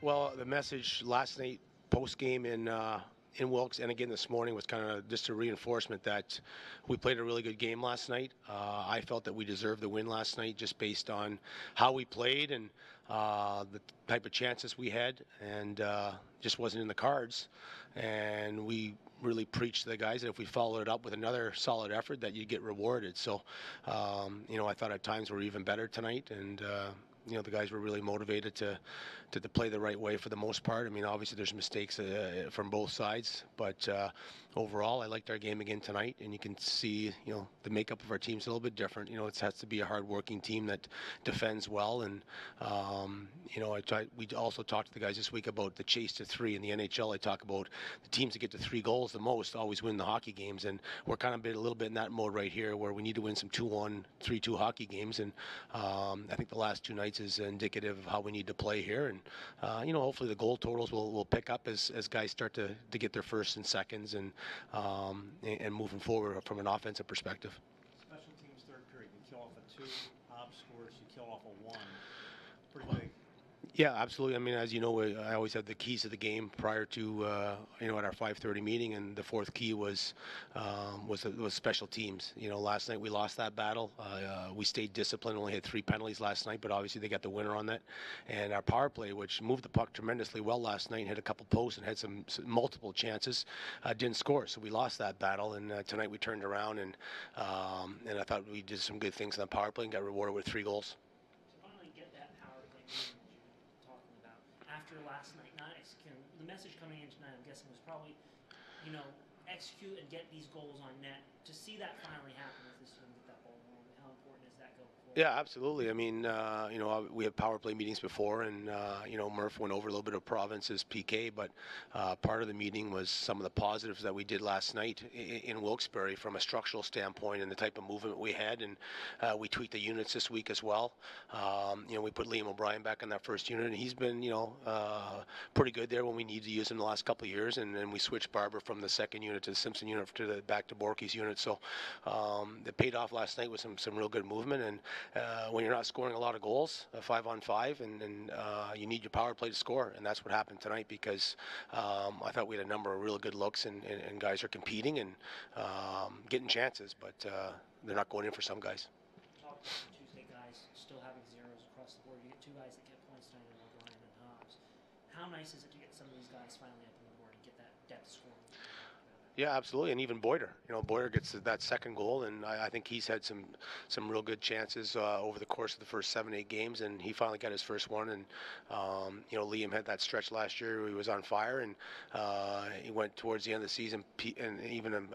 Well, the message last night, post game in Wilkes, and again this morning, was kind of just a reinforcement that we played a really good game last night. I felt that we deserved the win last night, just based on how we played and the type of chances we had, and just wasn't in the cards. And we really preached to the guys that if we followed it up with another solid effort, that you'd get rewarded. So, I thought at times we were even better tonight, and the guys were really motivated to play the right way for the most part. I mean, obviously there's mistakes from both sides, but overall, I liked our game again tonight, and you can see, the makeup of our team's a little bit different. It has to be a hard-working team that defends well, and we also talked to the guys this week about the chase to three in the NHL. I talk about the teams that get to 3 goals the most always win the hockey games, and we're kind of a little bit in that mode right here, where we need to win some 2-1, 3-2 hockey games, and I think the last 2 nights is indicative of how we need to play here, and hopefully the goal totals will pick up as guys start to get their firsts and seconds, and moving forward from an offensive perspective. Special teams third period, you kill off a 2, Hobbs scores, you kill off a 1. Pretty big. Yeah, absolutely. I mean, as you know, I always have the keys to the game prior to at our 5:30 meeting, and the fourth key was special teams. Last night we lost that battle. We stayed disciplined. Only had 3 penalties last night, but obviously they got the winner on that. And our power play, which moved the puck tremendously well last night, hit a couple posts and had some multiple chances, didn't score. So we lost that battle. And tonight we turned around, and I thought we did some good things on the power play and got rewarded with 3 goals. To finally get that power play talking about after last night, not executing. The message coming in tonight, I'm guessing, was probably, execute and get these goals on net. To see that finally happen with this team, get that ball rolling, how important is that going forward? Yeah, absolutely. I mean, we have power play meetings before, and Murph went over a little bit of Providence's PK, but part of the meeting was some of the positives that we did last night in Wilkes-Barre from a structural standpoint and the type of movement we had, and we tweaked the units this week as well. We put Liam O'Brien back in that first unit, and he's been, pretty good there when we need to use him the last couple of years, and then we switched Barber from the second unit to the Simpson unit back to Borky's unit. So it paid off last night with some real good movement, and when you're not scoring a lot of goals, 5-on-5, and you need your power play to score, and that's what happened tonight, because I thought we had a number of real good looks, and guys are competing and getting chances, but they're not going in for some guys. Talk about the Tuesday guys still having zeros across the board. You get 2 guys that get points tonight, in O'Brien and Hobbs. How nice is it to get some of these guys finally up on the board and get that depth scoring? Yeah, absolutely, and even Boyder. Boyder gets that second goal, and I think he's had some real good chances over the course of the first 7-8 games, and he finally got his first one. And Liam had that stretch last year where he was on fire, and he went towards the end of the season, and even in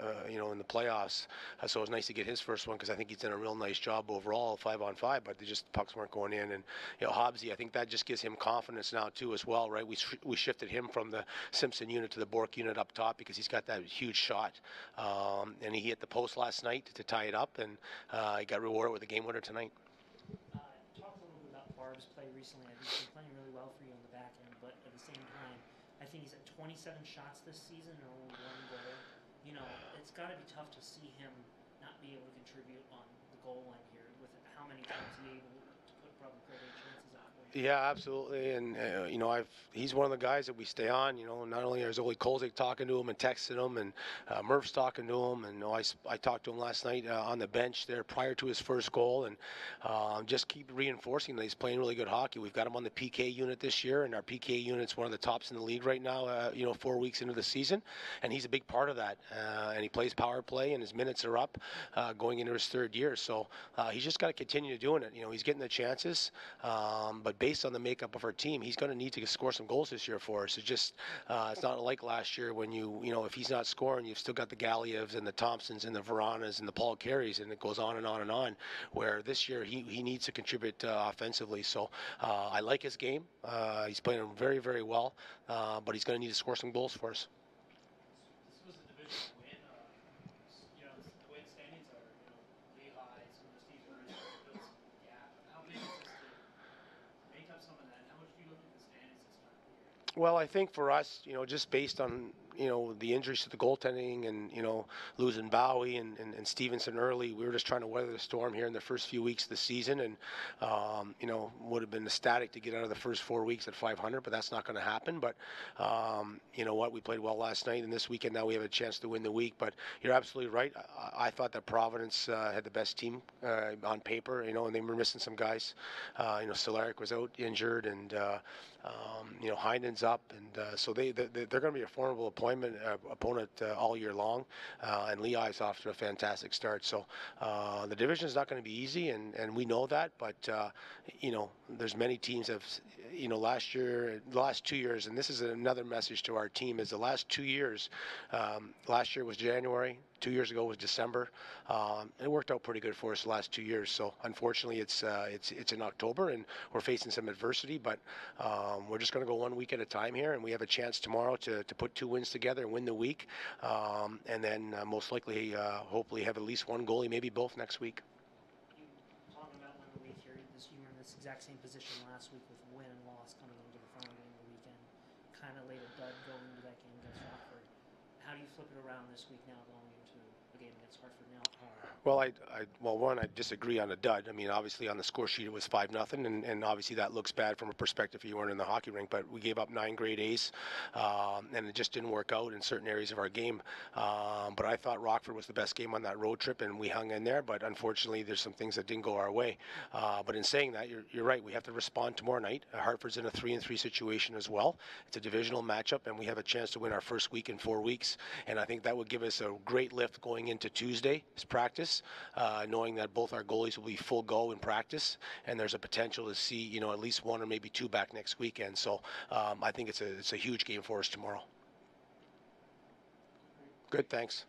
the playoffs. So it was nice to get his first one, because I think he's done a real nice job overall, 5-on-5. But the pucks weren't going in, and Hobbsy, I think that just gives him confidence now too as well, right? We shifted him from the Simpson unit to the Bork unit up top, because he's got that huge shot, and he hit the post last night to tie it up, and he got rewarded with a game winner tonight. Talk a little bit about Barb's play recently. I think he's been playing really well for you on the back end, but at the same time, I think he's at 27 shots this season and only 1 goal. It's got to be tough to see him not be able to contribute on the goal line here with how many times he's able to put probably great chances out. Yeah, absolutely, and he's one of the guys that we stay on. Not only is Ole Kolzig talking to him and texting him, and Murph's talking to him, and I talked to him last night on the bench there prior to his first goal, and just keep reinforcing that he's playing really good hockey. We've got him on the PK unit this year, and our PK unit's one of the tops in the league right now. 4 weeks into the season, and he's a big part of that. And he plays power play, and his minutes are up going into his 3rd year. So he's just got to continue doing it. He's getting the chances, but based on the makeup of our team, he's going to need to score some goals this year for us. It's not like last year when if he's not scoring, you've still got the Galievs and the Thompsons and the Veranas and the Paul Carys, and it goes on and on and on, where this year he needs to contribute offensively. So I like his game. He's playing very, very well, but he's going to need to score some goals for us. This was a divisional win. The way the standings are, way high, some of the teams are built some gap. How big is this to make up some of that? How much do you look at the standings this time of year? Well, I think for us, just based on the injuries to the goaltending and, losing Bowie and Stevenson early, we were just trying to weather the storm here in the first few weeks of the season. And, would have been ecstatic to get out of the first 4 weeks at 500, but that's not going to happen. But, you know what, we played well last night, and this weekend now we have a chance to win the week. But you're absolutely right. I thought that Providence had the best team on paper, and they were missing some guys. Solaric was out injured, and Heinen's up, and so they're going to be a formidable opponent all year long. And Lehigh's off to a fantastic start. So the division is not going to be easy, and we know that. But there's many teams that have, last 2 years, and this is another message to our team: is the last 2 years. Last year was January. 2 years ago was December. It worked out pretty good for us the last 2 years. So unfortunately, it's in October, and we're facing some adversity. But we're just going to go 1 week at a time here, and we have a chance tomorrow to put 2 wins together and win the week, and then most likely, hopefully, have at least one goalie, maybe both next week. Talking about win the week here, you were in this exact same position last week with win and loss coming into the final game of the weekend. Kind of laid a dud going into that game against Rockford. How do you flip it around this week now going into a game against Hartford now? Well, I disagree on a dud. I mean, obviously on the score sheet it was 5-0, and obviously that looks bad from a perspective if you weren't in the hockey rink. But we gave up 9 grade A's, and it just didn't work out in certain areas of our game. But I thought Rockford was the best game on that road trip, and we hung in there. But unfortunately, there's some things that didn't go our way. But in saying that, you're right. We have to respond tomorrow night. Hartford's in a 3-3 situation as well. It's a divisional matchup, and we have a chance to win our first week in 4 weeks. And I think that would give us a great lift going into Tuesday's practice, knowing that both our goalies will be full go in practice, and there's a potential to see at least 1 or maybe 2 back next weekend. So I think it's a huge game for us tomorrow. Good, thanks.